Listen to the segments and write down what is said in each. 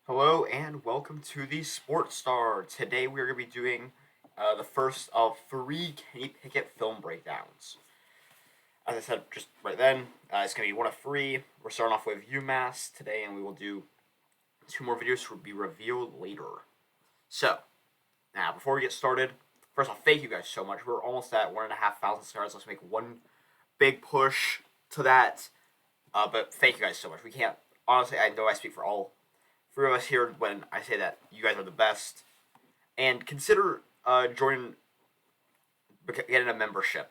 Hello and welcome to the TheSportsStar. Today we're going to be doing the first of three Kenny Pickett film breakdowns. As I said just right then, it's going to be one of three. We're starting off with UMass today, and we will do two more videos which will be revealed later. So, now before we get started, first off, thank you guys so much. We're almost at 1,500 stars. Let's make one big push to that. But thank you guys so much. We can't, honestly, I know I speak for all three of us here when I say that you guys are the best. And consider joining, getting a membership.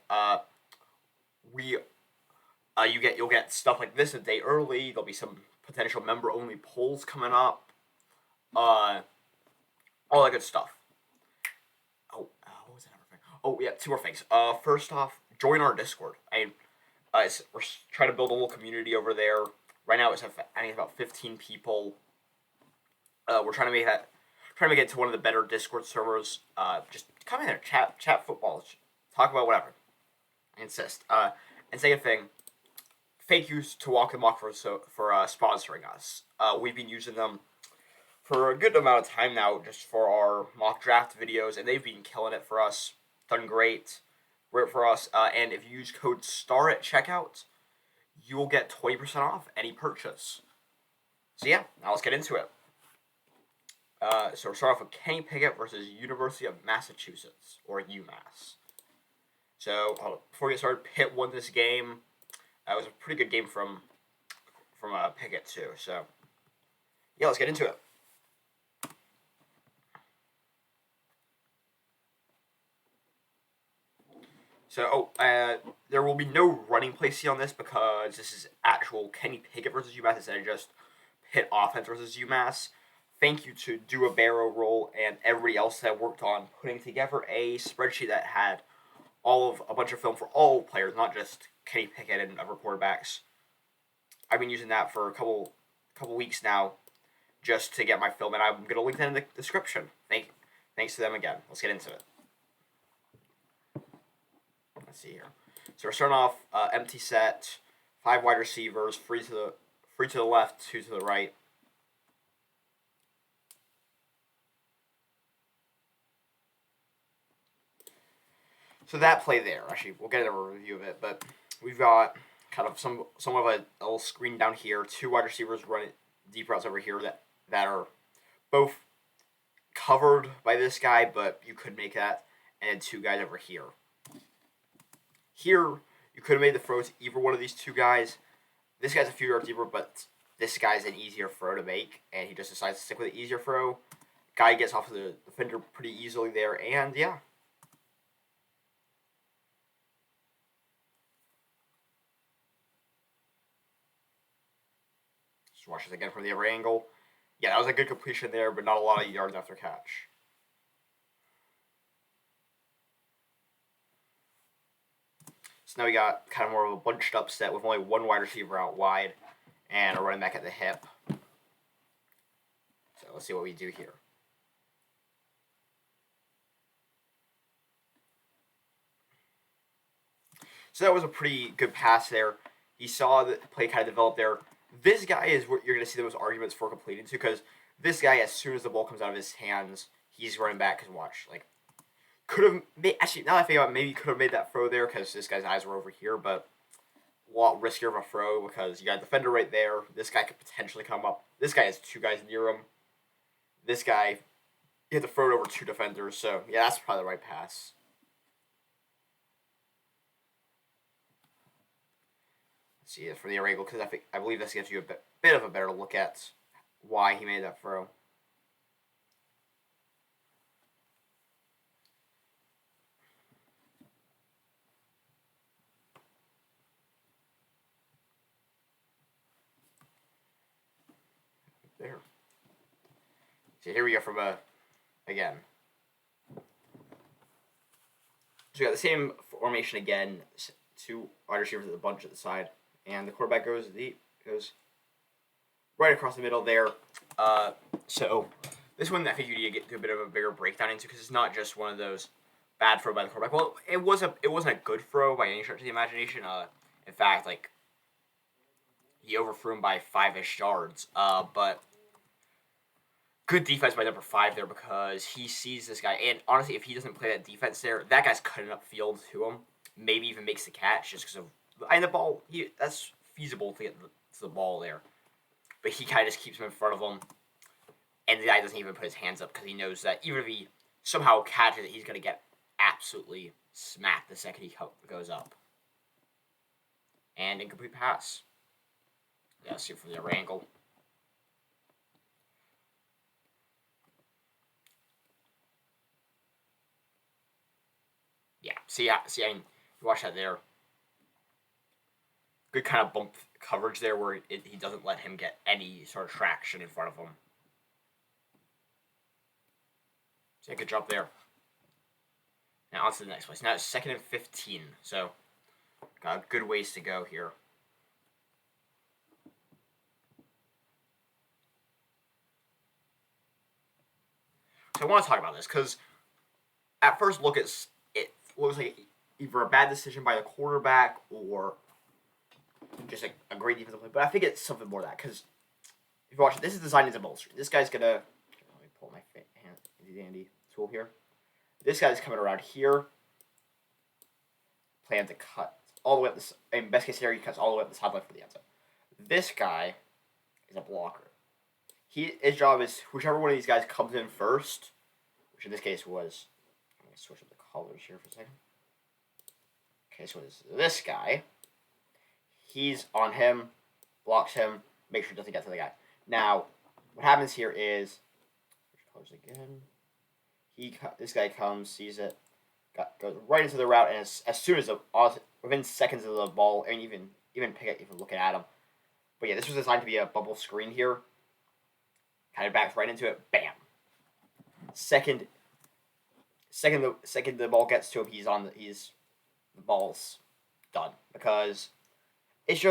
We you'll get stuff like this a day early. There'll be some potential member only polls coming up. Uh, all that good stuff. What was that other thing? Oh yeah, two more things. First off, join our Discord. We're trying to build a little community over there. Right now, it's about 15 people. We're trying to get to one of the better Discord servers. Just come in there, chat football, talk about whatever. I insist. And second thing, thank yous to Walk and Mock for sponsoring us. We've been using them for a good amount of time now, just for our mock draft videos, and they've been killing it for us. Done great for us. And if you use code STAR at checkout, you will get 20% off any purchase. So yeah, now let's get into it. So we'll start off with Kenny Pickett versus University of Massachusetts, or UMass. So before we get started, Pitt won this game. It was a pretty good game from Pickett too. So yeah, let's get into it. So there will be no running play C on this because this is actual Kenny Pickett versus UMass instead of just Pitt offense versus UMass. Thank you to Do a Barrel Roll and everybody else that worked on putting together a spreadsheet that had a bunch of film for all players, not just Kenny Pickett and other quarterbacks. I've been using that for a couple weeks now, just to get my film, and I'm gonna link that in the description. Thanks to them again. Let's get into it. Let's see here. So we're starting off empty set, 5 wide receivers, three to the left, 2 to the right. So that play there, actually, we'll get a review of it, but we've got kind of some of a little screen down here, 2 wide receivers running deep routes over here that are both covered by this guy, but you could make that, and 2 guys over here. Here, you could have made the throw to either one of these 2 guys. This guy's a few yards deeper, but this guy's an easier throw to make, and he just decides to stick with the easier throw. Guy gets off of the defender pretty easily there, and yeah. Just watch this again from the other angle. Yeah, that was a good completion there, but not a lot of yards after catch. So now we got kind of more of a bunched up set with only 1 wide receiver out wide and a running back at the hip. So let's see what we do here. So that was a pretty good pass there. He saw the play kind of develop there. This guy is what you're going to see the most arguments for completing to, because this guy, as soon as the ball comes out of his hands, he's running back. Because watch, could have made, actually, now that I think about it, maybe he could have made that throw there because this guy's eyes were over here, but a lot riskier of a throw because you got a defender right there. This guy could potentially come up. This guy has 2 guys near him. This guy, he had to throw it over 2 defenders, so yeah, that's probably the right pass. Let's see it from the air angle, because I believe this gives you a bit of a better look at why he made that throw. There. So here we go from again. So we got the same formation again. 2 wide receivers at the bunch at the side, and the quarterback goes right across the middle there. So this one I think you need to get to a bit of a bigger breakdown into, because it's not just one of those bad throw by the quarterback. Well, it wasn't a good throw by any stretch of the imagination. In fact, he overthrew him by 5-ish yards. But good defense by number 5 there because he sees this guy. And honestly, if he doesn't play that defense there, that guy's cutting up field to him. Maybe even makes the catch just because of... And the ball, that's feasible to get to the ball there. But he kind of just keeps him in front of him. And the guy doesn't even put his hands up because he knows that even if he somehow catches it, he's going to get absolutely smacked the second he goes up. And incomplete pass. Yeah, let's see it from the other angle. Yeah, see, I mean, you watch that there. Good kind of bump coverage there where he doesn't let him get any sort of traction in front of him. So good job there. Now on to the next place. Now it's 2nd and 15, so got a good ways to go here. So I want to talk about this because at first look, it looks like either a bad decision by the quarterback or just a great defensive play. But I think it's something more than that because if you watch it, this is designed as a bubble screen. This guy's gonna... Let me pull my hand dandy tool here. This guy's coming around here. Plan to cut all the way up this. In best case scenario, he cuts all the way up the sideline for the end zone. This guy is a blocker. His job is whichever one of these guys comes in first, which in this case was... I'm going to switch up the colors here for a second. Okay, so it's this guy. He's on him, blocks him, make sure it doesn't get to the guy. Now, what happens here is... Switch colors again. This guy comes, sees it, goes right into the route, and as soon as within seconds of the ball, and even Pickett even looking at him. But yeah, this was designed to be a bubble screen here. Kind of backs right into it. Bam. Second the ball gets to him, the ball's done because that's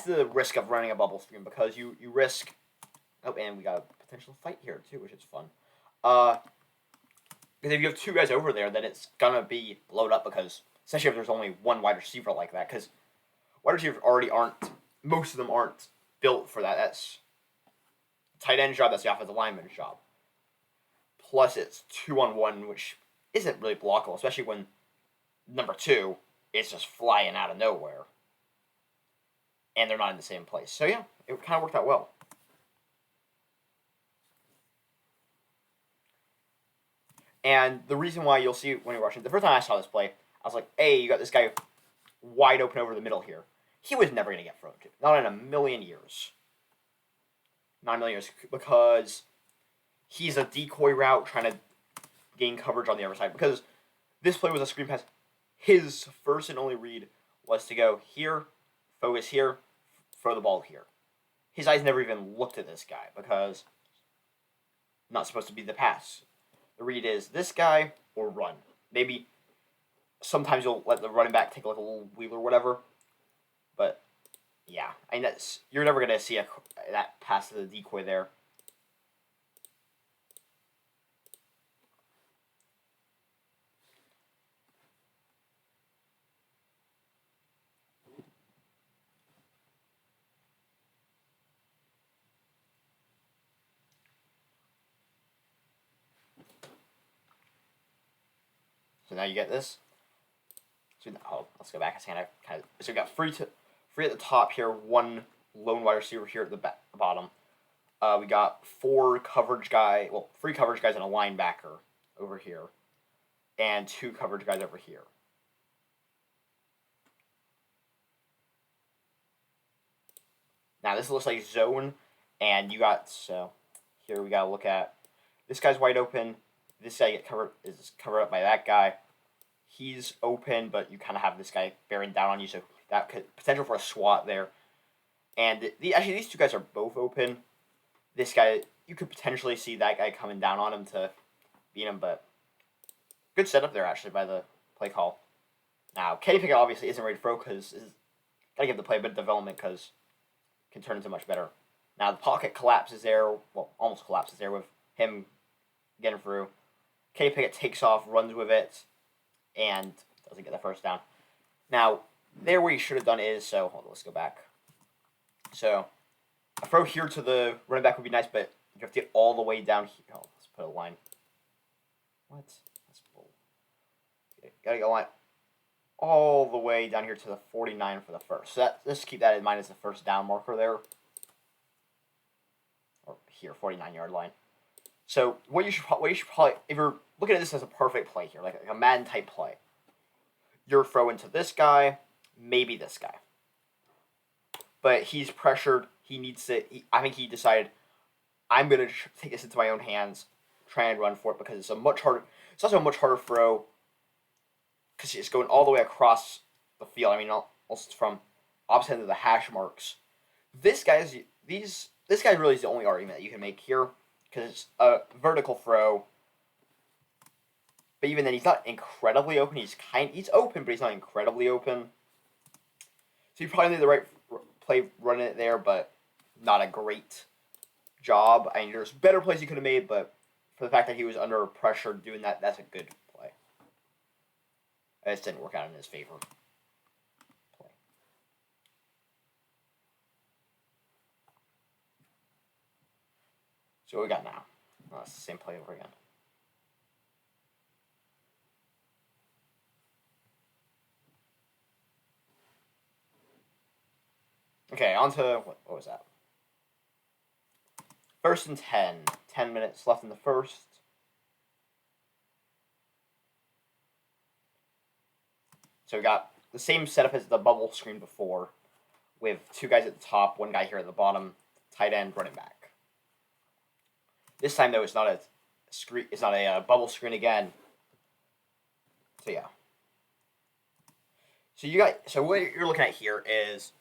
the risk of running a bubble screen because you risk. Oh, and we got a potential fight here too, which is fun. Because if you have two guys over there, then it's gonna be blown up because especially if there's only one wide receiver like that, because wide receivers most of them aren't built for that. That's tight end's job, that's the offensive lineman's job. Plus it's 2-on-1, which isn't really blockable, especially when number 2 is just flying out of nowhere. And they're not in the same place. So yeah, it kind of worked out well. And the reason why you'll see when you're watching, the first time I saw this play, I was like, hey, you got this guy wide open over the middle here. He was never going to get thrown to. Not in a million years. Not in a million years. Because he's a decoy route trying to gain coverage on the other side. Because this play was a screen pass. His first and only read was to go here, focus here, throw the ball here. His eyes never even looked at this guy because not supposed to be the pass. The read is this guy or run. Maybe sometimes you'll let the running back take like a little wheel or whatever. But yeah, I mean you're never gonna see that pass to the decoy there. So now you get this. So let's go back. So we got free at the top here. One lone wide receiver here at the bottom. We got three coverage guys and a linebacker over here, and 2 coverage guys over here. Now this looks like zone, and here we gotta look at this guy's wide open. This guy is covered up by that guy. He's open, but you kind of have this guy bearing down on you, so that could potential for a swat there. And these 2 guys are both open. This guy, you could potentially see that guy coming down on him to beat him, but good setup there actually by the play call. Now, Kenny Pickett obviously isn't ready to throw because gotta give the play a bit of development because it can turn into much better. Now the pocket collapses there, almost collapses there with him getting through. Kenny Pickett takes off, runs with it, and doesn't get the first down. Now, there what he should have done is, hold on, let's go back. So, A throw here to the running back would be nice, but you have to get all the way down here. Oh, let's put a line. What? That's bull. Okay, gotta get a line all the way down here to the 49 for the first. So let's keep that in mind as the first down marker there. Or here, 49-yard line. So what you should probably, if you're looking at this as a perfect play here, like a Madden type play, you're throwing to this guy, maybe this guy. But he's pressured. He needs to. I think he decided, I'm gonna take this into my own hands, try and run for it because it's a much harder. It's also a much harder throw because it's going all the way across the field. I mean, almost from opposite end of the hash marks. This guy really is the only argument that you can make here because it's a vertical throw. But even then, he's not incredibly open. He's open, but he's not incredibly open. So you probably need the right play running it there, but not a great job. I mean, there's better plays he could have made, but for the fact that he was under pressure doing that, that's a good play. It just didn't work out in his favor. Play. So what we got now? Oh, it's the same play over again. Okay, on to, what was that? 1st and 10. 10 minutes left in the first. So we got the same setup as the bubble screen before, with 2 guys at the top, 1 guy here at the bottom, tight end, running back. This time though, it's not a screen. It's not a bubble screen again. So yeah. So what you're looking at here is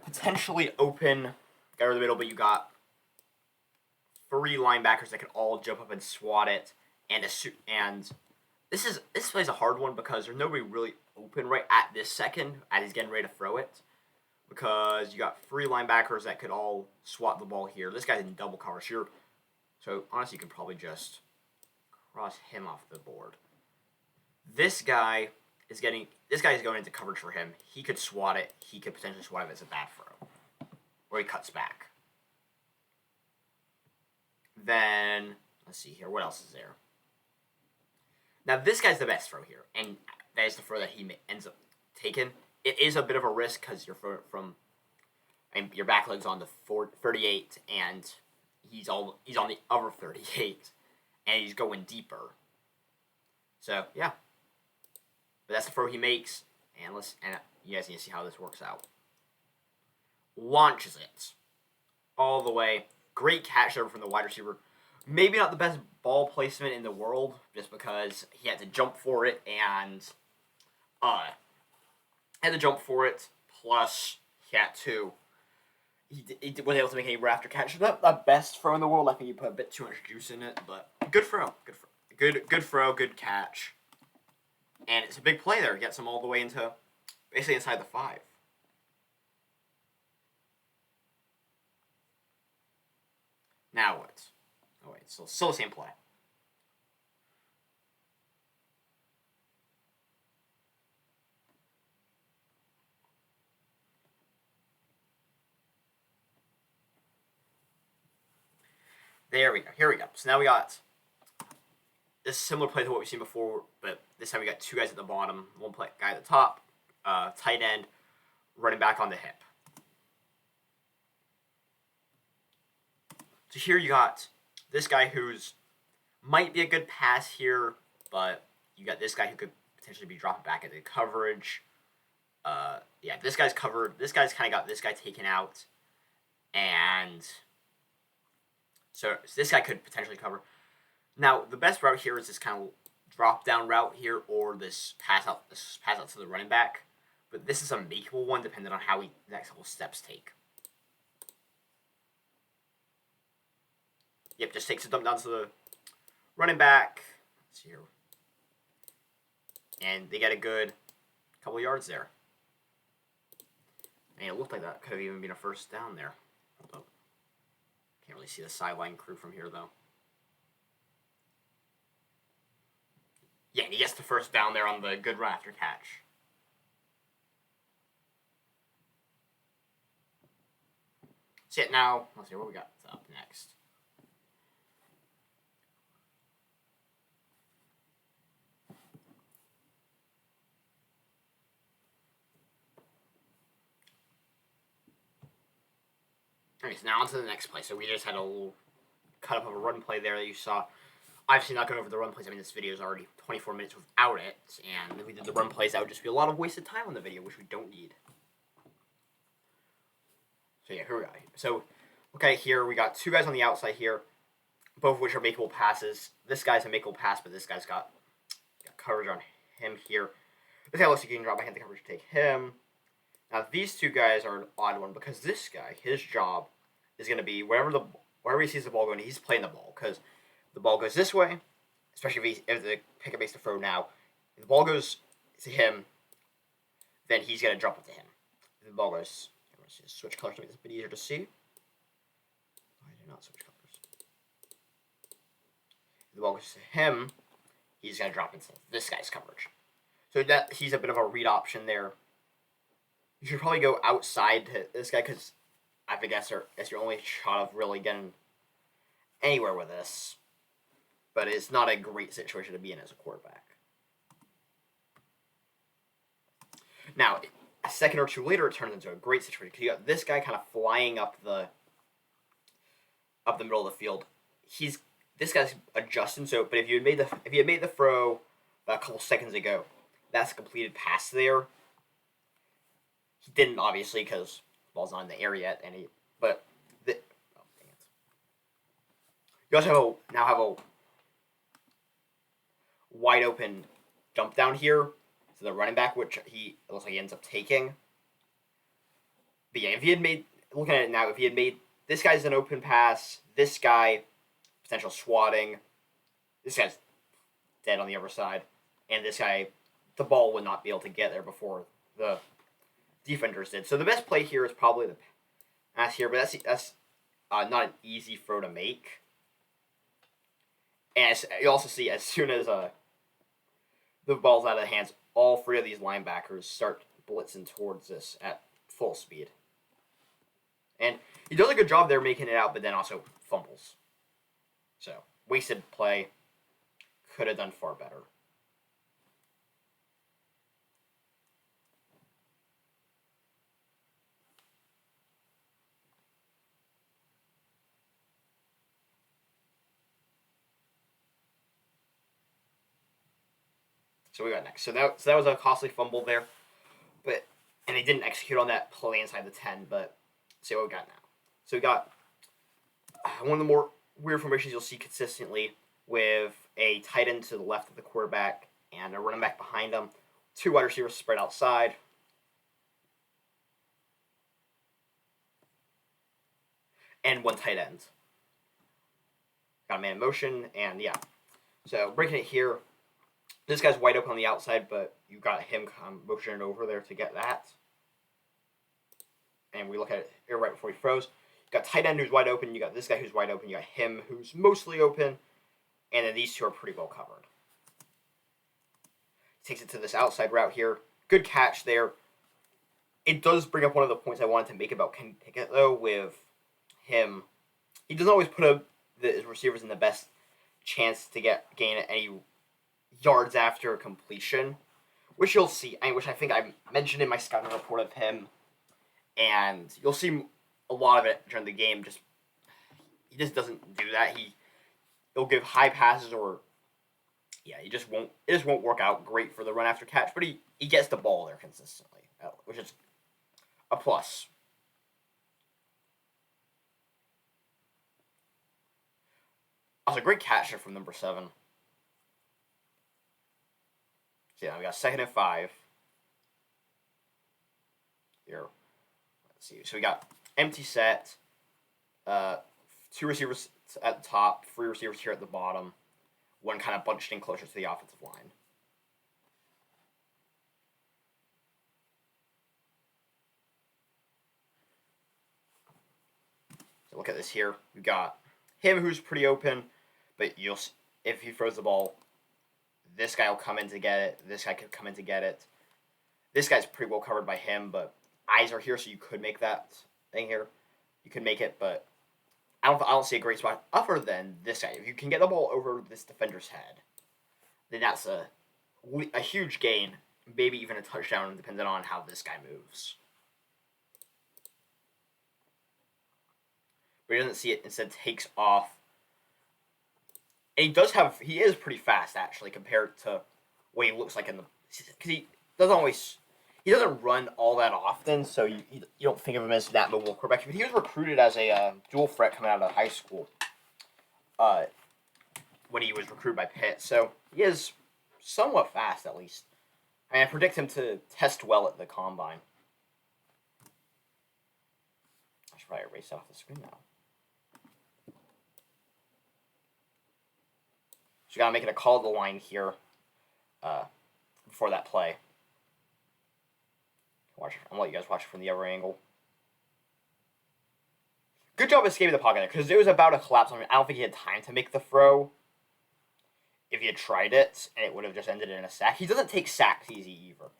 potentially open guy over the middle, but you got 3 linebackers that can all jump up and swat it, and this play's a hard one because there's nobody really open right at this second as he's getting ready to throw it, because you got 3 linebackers that could all swat the ball here. This guy's in double coverage here, so honestly you could probably just cross him off the board. This guy is going into coverage for him. He could swat it. He could potentially swat it as a bad throw, or he cuts back. Then let's see here. What else is there? Now this guy's the best throw here, and that is the throw that he ends up taking. It is a bit of a risk because you're your back leg's on the 38, and he's on the other 38, and he's going deeper. So yeah, but that's the throw he makes, and you guys need to see how this works out. Launches it all the way. Great catch over from the wide receiver. Maybe not the best ball placement in the world, just because he had to jump for it, and plus he had to. He wasn't able to make any rafter catch. Not the best throw in the world. I think he put a bit too much juice in it, but good throw. Good throw. Good catch. And it's a big play there. It gets him all the way into basically inside the 5. Now what? Oh wait, still the same play. There we go. Here we go. So now we got this similar play to what we've seen before, but this time we got 2 guys at the bottom, 1 guy at the top, tight end, running back on the hip. So here you got this guy who's might be a good pass here, but you got this guy who could potentially be dropping back into coverage. Yeah, this guy's covered. This guy's kind of got this guy taken out, and so this guy could potentially cover. Now the best route here is this kind of drop down route here, or this pass out to the running back. But this is a makeable one depending on how the next couple steps take. Yep, just takes a dump down to the running back. Let's see here. And they get a good couple yards there. And it looked like that could have even been a first down there. Hold up. Can't really see the sideline crew from here, though. Yeah, and he gets the first down there on the good rafter catch. So now, let's see what we got up next. Alright, so now on to the next play. So we just had a little cut up of a run play there that you saw. Obviously not going over the run plays. I mean, this video is already 24 minutes without it, and if we did the run plays, that would just be a lot of wasted time on the video, which we don't need. So yeah, here we go. So look at it here. We got two guys on the outside here, both of which are makeable passes. This guy's a makeable pass, but this guy's got coverage on him here. This guy looks like he can drop behind the coverage to take him. Now these two guys are an odd one because this guy, his job is going to be wherever he sees the ball going, he's playing the ball because the ball goes this way, especially if the Pickett makes the throw now. If the ball goes to him, then he's going to drop it to him. If the ball goes, let's just switch colors to make this a bit easier to see. Why did I not switch colors? If the ball goes to him, he's going to drop into this guy's coverage. So that he's a bit of a read option there. You should probably go outside to this guy because I think that's your only shot of really getting anywhere with this. But it's not a great situation to be in as a quarterback. Now, a second or two later, it turns into a great situation because you got this guy kind of flying up the middle of the field. This guy's adjusting. So, but if you had made the throw a couple seconds ago, that's a completed pass there. He didn't obviously because the ball's not in the air yet, you also now have a wide open jump down here to the running back, which it looks like he ends up taking. But yeah, if he had made, looking at it now, if he had made, this guy's an open pass, this guy, potential swatting, this guy's dead on the other side, and this guy, the ball would not be able to get there before the defenders did. So the best play here is probably the pass here, but that's not an easy throw to make. And you also see as soon as the ball's out of the hands, all three of these linebackers start blitzing towards this at full speed. And he does a good job there making it out, but then also fumbles. So, wasted play. Could have done far better. So we got next. So that was a costly fumble there, and they didn't execute on that play inside the 10. But see what we got now. So we got one of the more weird formations you'll see consistently with a tight end to the left of the quarterback and a running back behind him, two wide receivers spread outside. And one tight end. Got a man in motion, and yeah. So breaking it here. This guy's wide open on the outside, but you got him motioning over there to get that. And we look at it here right before he throws. You got tight end who's wide open. You got this guy who's wide open. You got him who's mostly open. And then these two are pretty well covered. Takes it to this outside route here. Good catch there. It does bring up one of the points I wanted to make about Kenny Pickett, though, with him. He doesn't always put his receivers in the best chance to gain any yards after completion, which you'll see, which I think I mentioned in my scouting report of him, and you'll see a lot of it during the game. He just doesn't do that. He'll give high passes it just won't work out great for the run after catch, but he gets the ball there consistently, which is a plus. Also, great catch there from number 7. Yeah, we got 2nd and 5. Here. Let's see. So we got empty set. 2 receivers at the top, 3 receivers here at the bottom. One kind of bunched in closer to the offensive line. So look at this here. We've got him who's pretty open, but if he throws the ball, this guy will come in to get it. This guy could come in to get it. This guy's pretty well covered by him, but eyes are here, so you could make that thing here. you can make it, but I don't see a great spot other than this guy. If you can get the ball over this defender's head, then that's a huge gain, maybe even a touchdown, depending on how this guy moves. But he doesn't see it, instead takes off. And he is pretty fast, actually, compared to what he looks like in the, because he doesn't run all that often, so you don't think of him as that mobile quarterback. But he was recruited as a dual threat coming out of high school when he was recruited by Pitt, so he is somewhat fast, at least. I predict him to test well at the combine. I should probably erase off the screen now. So you gotta make it a call to the line here before that play. I'm gonna let you guys watch it from the other angle. Good job escaping the pocket there, because it was about to collapse on him. I don't think he had time to make the throw. If he had tried it, and it would have just ended in a sack. He doesn't take sacks easy either.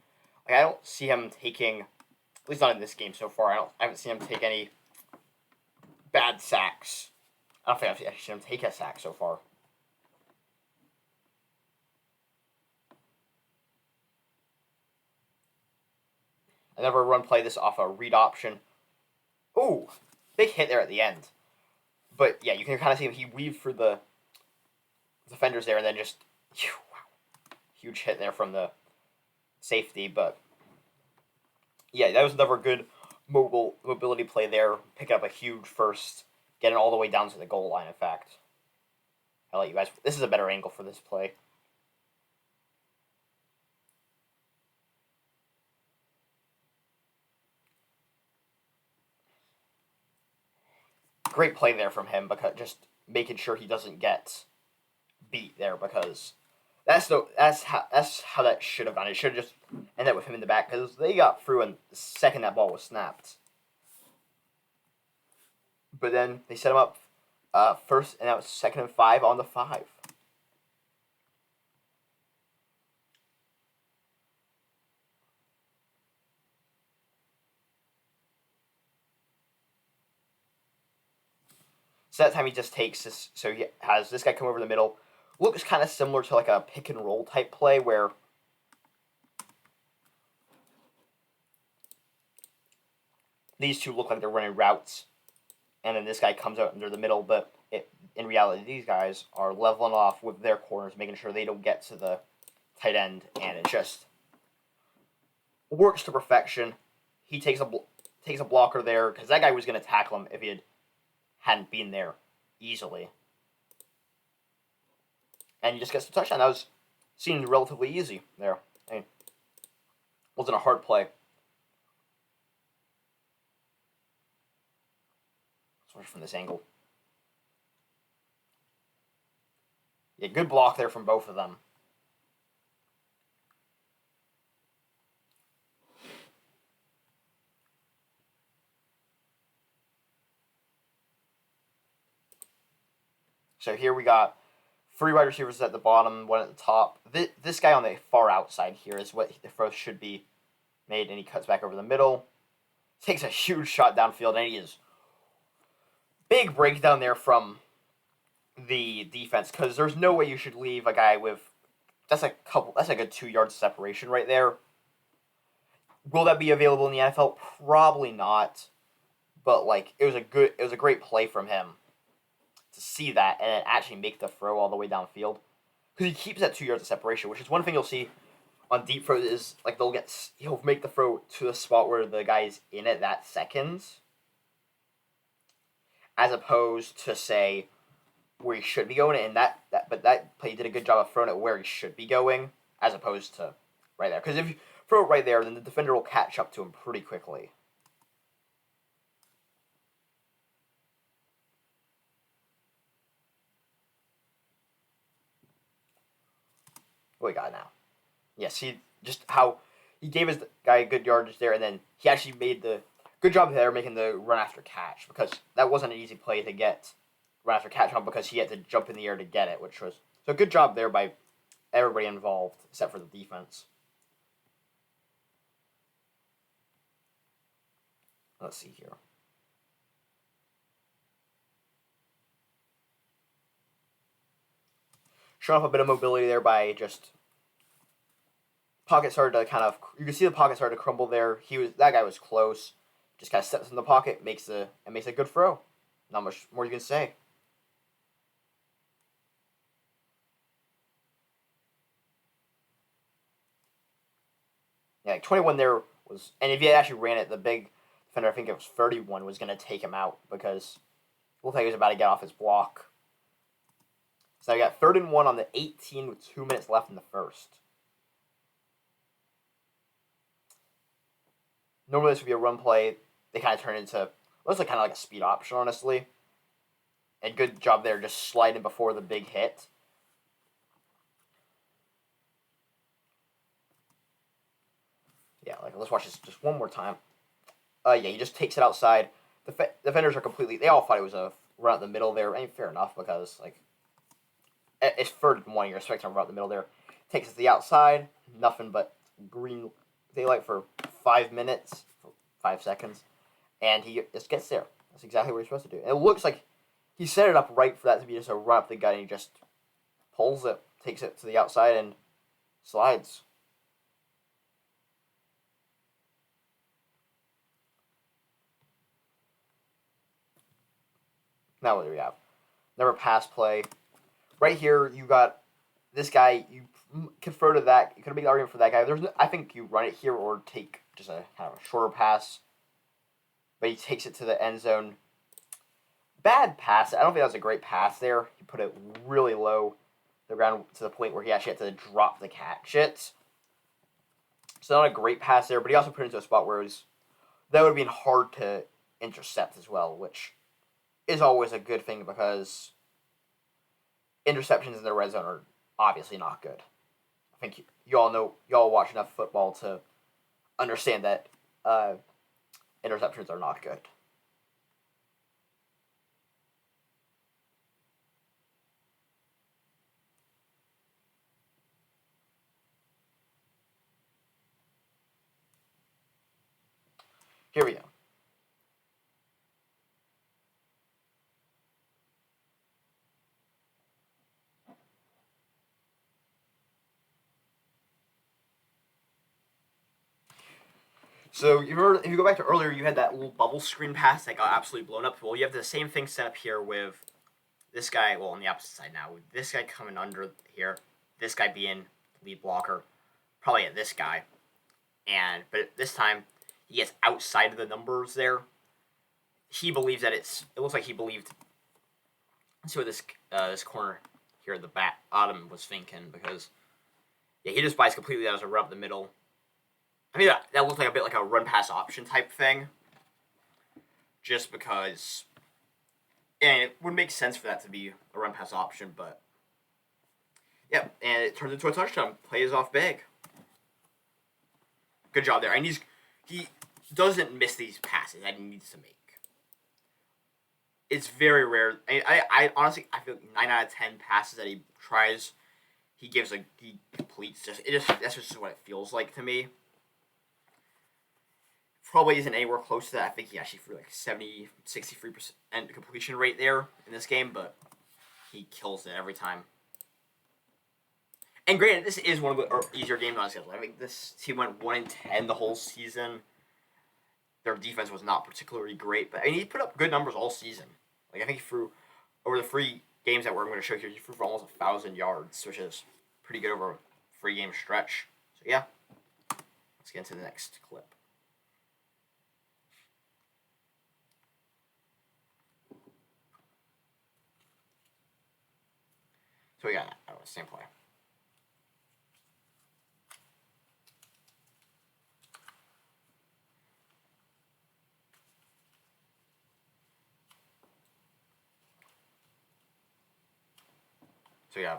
Like, I don't see him taking, at least not in this game so far, I haven't seen him take any bad sacks. I don't think I've seen him take a sack so far. Another run play, this off a read option. Ooh, big hit there at the end. But yeah, you can kind of see him, he weaved through the defenders there, and then just huge hit there from the safety. But yeah, that was another good mobility play there, picking up a huge first, getting all the way down to the goal line. In fact, I'll let you guys, this is a better angle for this play. Great play there from him, because just making sure he doesn't get beat there, because that's how that should have gone. It should have just ended up with him in the back, because they got through in the second that ball was snapped. But then they set him up first, and that was 2nd and 5 on the 5. So that time he just takes this, so he has this guy come over the middle. Looks kind of similar to like a pick and roll type play where these two look like they're running routes, and then this guy comes out under the middle, but in reality these guys are leveling off with their corners, making sure they don't get to the tight end, and it just works to perfection. He takes a blocker there, because that guy was going to tackle him if he hadn't been there easily. And he just gets the touchdown. That seemed relatively easy there. I mean, wasn't a hard play. Let's watch from this angle. Yeah, good block there from both of them. So here we got 3 wide receivers at the bottom, 1 at the top. This guy on the far outside here is what the throw should be made, and he cuts back over the middle. Takes a huge shot downfield, and he is big breakdown there from the defense, because there's no way you should leave a guy with that's a good 2 yards separation right there. Will that be available in the NFL? Probably not. But like it was a great play from him to see that and then actually make the throw all the way downfield, because he keeps that 2 yards of separation, which is one thing you'll see on deep throws is like he'll make the throw to the spot where the guy's in it that second, as opposed to say where he should be going, and but that play did a good job of throwing it where he should be going, as opposed to right there. Because if you throw it right there, then the defender will catch up to him pretty quickly. What we got now? Yes, just how he gave his guy a good yardage there, and then he actually made the good job there making the run after catch, because that wasn't an easy play to get run after catch on, because he had to jump in the air to get it, which was so good job there by everybody involved except for the defense. Let's see here. showing off a bit of mobility there by just pocket started to kind of, you can see the pocket started to crumble there. That guy was close. Just kind of steps in the pocket, makes a good throw. Not much more you can say. Yeah, like 21 there was, and if he actually ran it, the big defender, I think it was 31, was going to take him out because it looked like he was about to get off his block. So we got 3rd and 1 on the 18 with 2 minutes left in the first. Normally this would be a run play. They kind of turn into, looks like kind of like a speed option, honestly. And good job there, just sliding before the big hit. Yeah, like let's watch this just one more time. Yeah, he just takes it outside. The defenders are completely, they all thought it was a run up the middle there. And fair enough, because like it's 3rd and 1, you're expecting a run up the middle there. Takes it to the outside, nothing but green daylight for 5 minutes, 5 seconds. And he just gets there. That's exactly what he's supposed to do. And it looks like he set it up right for that to be just a run up the gut, and he just pulls it, takes it to the outside, and slides. Now what do we have? Never pass play. Right here, you got this guy. You could throw to that. You could make an argument for that guy. I think you run it here or take just a kind of a shorter pass. But he takes it to the end zone. Bad pass. I don't think that was a great pass there. He put it really low the ground to the point where he actually had to drop the catch it. So not a great pass there, but he also put it into a spot where that would have been hard to intercept as well, which is always a good thing because interceptions in the red zone are obviously not good. I think you all know, you all watch enough football to understand that interceptions are not good. Here we go. So if you go back to earlier, you had that little bubble screen pass that got absolutely blown up. Well, you have the same thing set up here with this guy. Well, on the opposite side now, with this guy coming under here, this guy being lead blocker, probably at this guy, but this time he gets outside of the numbers there. He believes that it looks like he believed. Let's see what this corner here at the bottom was thinking, because yeah, he just buys completely as a run up the middle. I mean, that looked like a bit like a run-pass option type thing. Just because... And it would make sense for that to be a run-pass option, but... Yeah, and it turns into a touchdown. Plays off big. Good job there. And he doesn't miss these passes that he needs to make. It's very rare. I honestly, I feel like 9 out of 10 passes that he tries, he completes. That's just what it feels like to me. Probably isn't anywhere close to that. I think he actually threw like 63% completion rate there in this game, but he kills it every time. And granted, this is one of the easier games on his schedule. I think this team went 1-10 the whole season. Their defense was not particularly great, but I mean, he put up good numbers all season. Like I think he threw over the 3 games that we're going to show here. He threw for almost 1,000 yards, which is pretty good over a 3-game stretch. So yeah, let's get into the next clip. So we got same play. So yeah.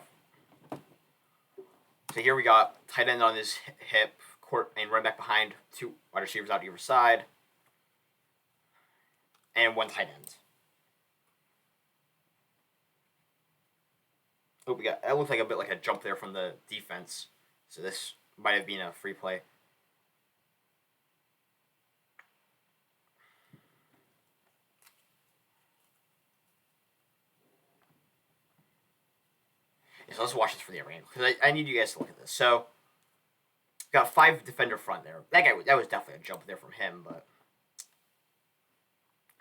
So here we got tight end on his hip, court, and run back behind, 2 wide receivers out either side, and 1 tight end. Oh, it looked like a bit like a jump there from the defense. So this might have been a free play. So let's watch this for the other angle because I need you guys to look at this. So got 5 defender front there. That was definitely a jump there from him, but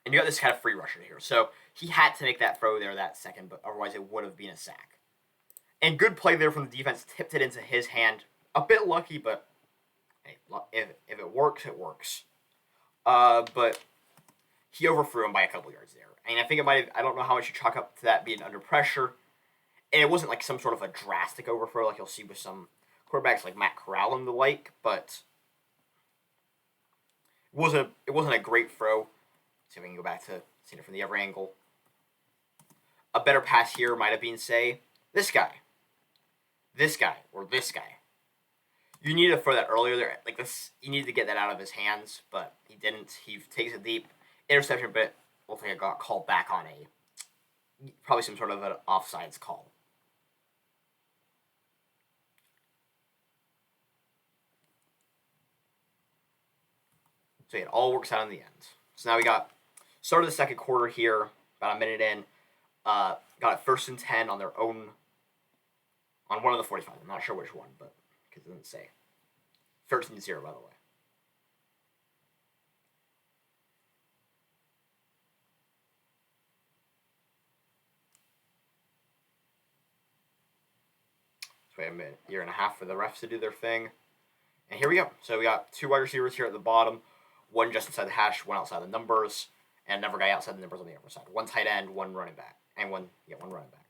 and you got this kind of free rusher here. So he had to make that throw there that second, but otherwise it would have been a sack. And good play there from the defense, tipped it into his hand. A bit lucky, but hey, if it works, it works. But he overthrew him by a couple yards there. And I think it might have, I don't know how much you chalk up to that being under pressure. And it wasn't like some sort of a drastic overthrow like you'll see with some quarterbacks like Matt Corral and the like, but it wasn't a great throw. See if we can go back to seeing it from the other angle. A better pass here might have been, say, this guy, or this guy. You needed to throw that earlier there. Like this, you needed to get that out of his hands, but he didn't. He takes it deep. Interception, but ultimately got called back on probably some sort of an offsides call. So yeah, it all works out in the end. So now we got start of the second quarter here, about a minute in. Got it 1st and 10 on their own, on one of the 45. I'm not sure which one, but because it doesn't say. 13-0, by the way. So we have a year and a half for the refs to do their thing. And here we go. So we got 2 wide receivers here at the bottom. One just inside the hash, one outside the numbers, and another guy outside the numbers on the upper side. 1 tight end, 1 running back, and one running back.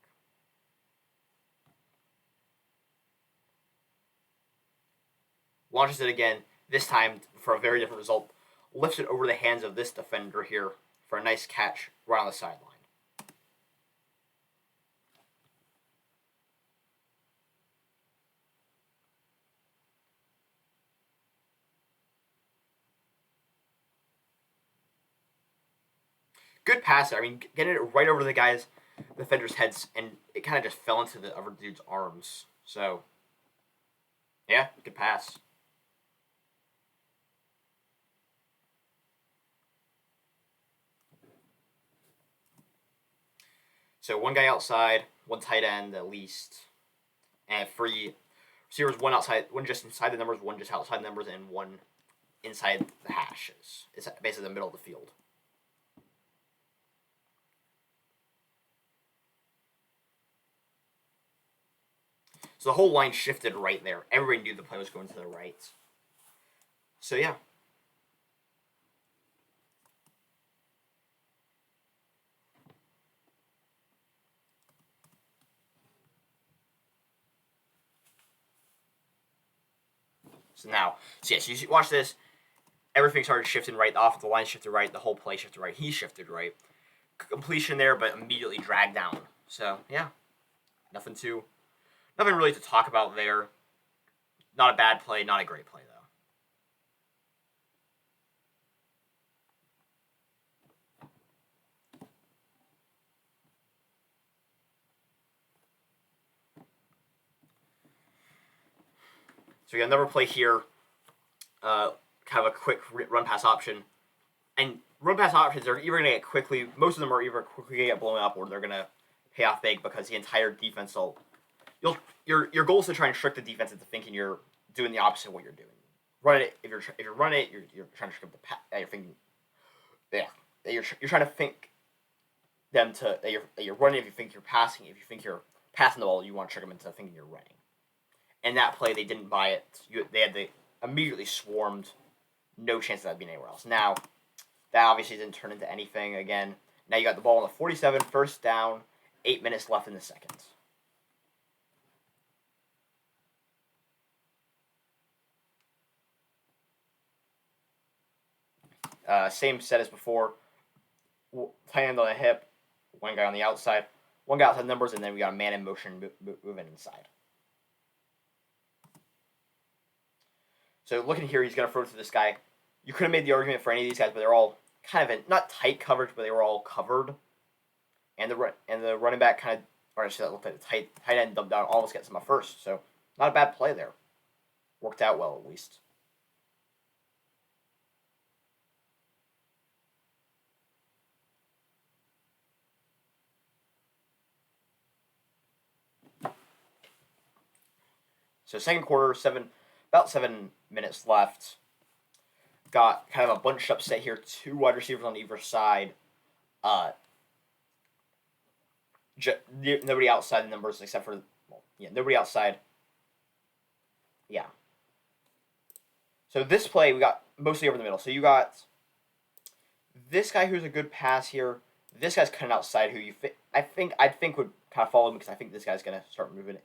Launches it again, this time for a very different result. Lifts it over the hands of this defender here for a nice catch right on the sideline. Good pass. I mean, getting it right over the defender's heads, and it kind of just fell into the other dude's arms. So, yeah, good pass. So 1 guy outside, 1 tight end at least, and 3 receivers. 1 outside, 1 just inside the numbers, 1 just outside the numbers, and 1 inside the hashes. It's basically the middle of the field. So the whole line shifted right there. Everybody knew the play was going to the right. So yeah. So yes, you watch this. Everything started shifting right. The line shifted right. The whole play shifted right. He shifted right. Completion there, but immediately dragged down. So yeah, nothing really to talk about there. Not a bad play, not a great play though. So we got another play here. Kind of a quick run pass option. And run pass options are either going to get quickly, most of them are either quickly going to get blown up or they're going to pay off big because the entire defense your goal is to try and trick the defense into thinking you're doing the opposite of what you're doing. Run it if you're running it, you're trying to trick the pass. You're thinking, yeah, you're trying to think them to that you're running if you think you're passing. If you think you're passing the ball, you want to trick them into thinking you're running. And that play, they didn't buy it. They immediately swarmed. No chance of that being anywhere else. Now, that obviously didn't turn into anything again. Now you got the ball on the 47, 1st down, 8 minutes left in the second. Same set as before. Tight end on the hip, 1 guy on the outside, 1 guy outside numbers, and then we got a man in motion moving inside. So looking here, he's going to throw to this guy. You could have made the argument for any of these guys, but they're all kind of not tight coverage, but they were all covered. And the running back kind of, or actually that looked like the tight end dumped down, almost gets him a first. So not a bad play there. Worked out well at least. So second quarter, about 7 minutes left. Got kind of a bunched up set here. 2 wide receivers on either side. Nobody outside the numbers except for nobody outside. Yeah. So this play we got mostly over the middle. So you got this guy who's a good pass here. This guy's cutting outside who I think would kind of follow him because I think this guy's gonna start moving it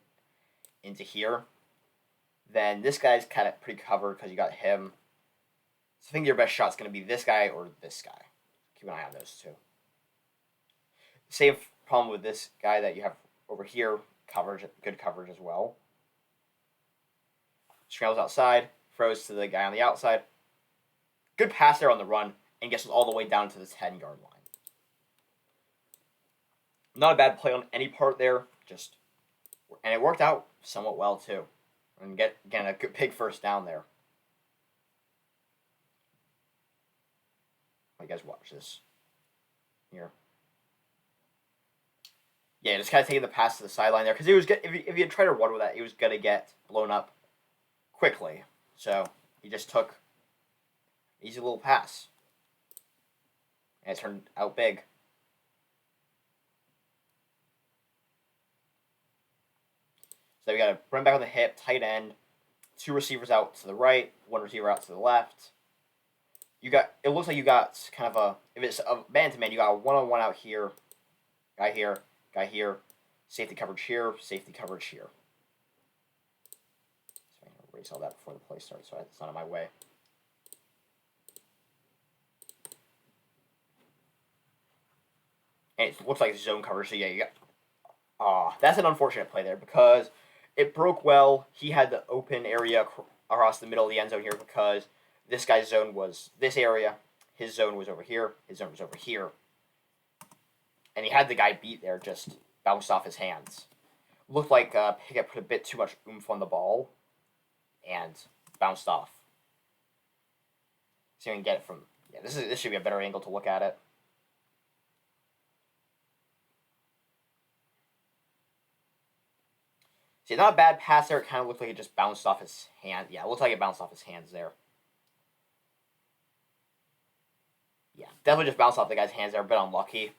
into here. Then this guy's kind of pretty covered because you got him. So I think your best shot's gonna be this guy or this guy. Keep an eye on those two. Same problem with this guy that you have over here. Good coverage as well. Scrambles outside, throws to the guy on the outside. Good pass there on the run, and gets all the way down to the 10-yard line. Not a bad play on any part there, and it worked out somewhat well too. And getting a good big first down there. You guys watch this here. Yeah, just kind of taking the pass to the sideline there because if he had tried to run with that, he was gonna get blown up quickly. So he just took easy little pass, and it turned out big. So we got to run back on the hip, tight end, 2 receivers out to the right, 1 receiver out to the left. It looks like you got kind of if it's a man-to-man, you got a one-on-one out here, guy here, safety coverage here, safety coverage here. So I'm going to erase all that before the play starts so it's not in my way. And it looks like it's zone coverage, so yeah, you got... that's an unfortunate play there because it broke well. He had the open area across the middle of the end zone here because this guy's zone was this area. His zone was over here. His zone was over here. And he had the guy beat there, just bounced off his hands. Looked like Pickett put a bit too much oomph on the ball and bounced off. So you can get it from... Yeah, this should be a better angle to look at it. See, not a bad pass there. It kind of looked like it just bounced off his hand. Yeah, it looked like it bounced off his hands there. Yeah, definitely just bounced off the guy's hands there. A bit unlucky.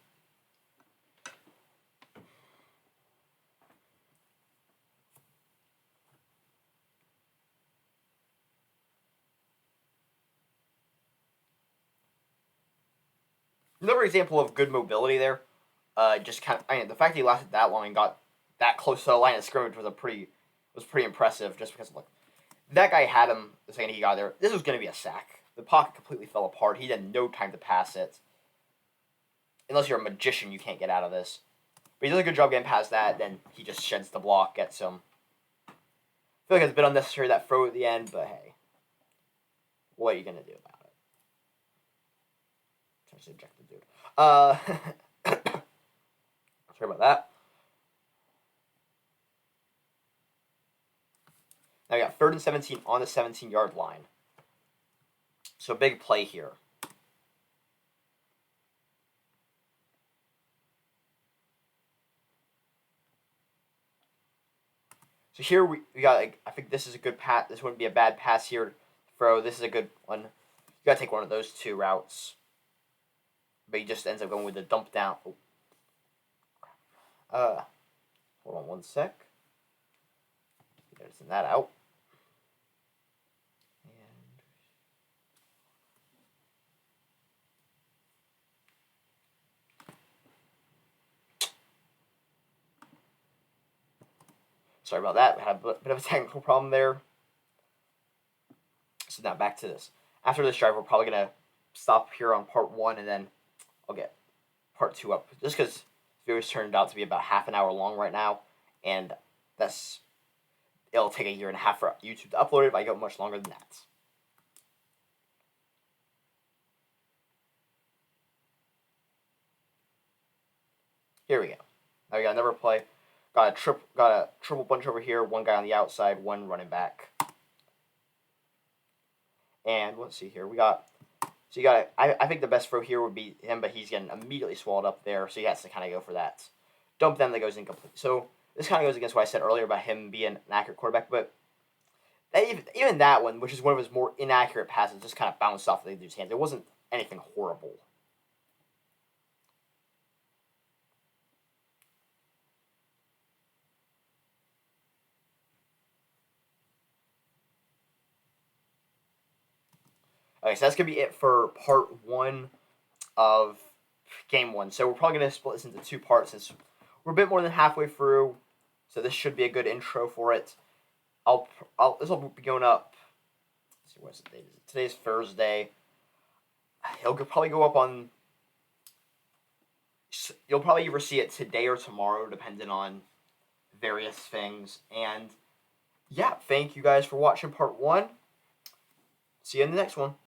Another example of good mobility there. Just kind of, the fact that he lasted that long and got that close to the line of scrimmage was pretty impressive. Just because look, that guy had him the second he got there. This was going to be a sack. The pocket completely fell apart. He had no time to pass it. Unless you're a magician, you can't get out of this. But he does a good job getting past that. Then he just sheds the block, gets him. I feel like it's a bit unnecessary that throw at the end, but hey, what are you gonna do about it? I'm trying to eject the dude. Sorry about that. Now we got 3rd and 17 on the 17-yard line. So big play here. So here we got, I think this is a good pass. This wouldn't be a bad pass here to throw. This is a good one. You got to take one of those 2 routes. But he just ends up going with the dump down. Hold on one sec. Send that out. Sorry about that. We had a bit of a technical problem there. So now back to this. After this drive, we're probably going to stop here on part 1, and then I'll get part 2 up. Just because the video's turned out to be about half an hour long right now, and it'll take a year and a half for YouTube to upload it if I go much longer than that. Here we go. Now we got another play. Got a triple bunch over here. 1 guy on the outside, 1 running back. And let's see here. I think the best throw here would be him, but he's getting immediately swallowed up there, so he has to kind of go for that dump then that goes incomplete. So this kind of goes against what I said earlier about him being an accurate quarterback, but Even that one, which is one of his more inaccurate passes, just kind of bounced off the dude's hands. It wasn't anything horrible. Okay, so that's going to be it for part 1 of game 1. So we're probably going to split this into 2 parts since we're a bit more than halfway through. So this should be a good intro for it. This will be going up. Let's see, what's the date? Today's Thursday. It'll probably go up on. You'll probably either see it today or tomorrow, depending on various things. And yeah, thank you guys for watching part 1. See you in the next one.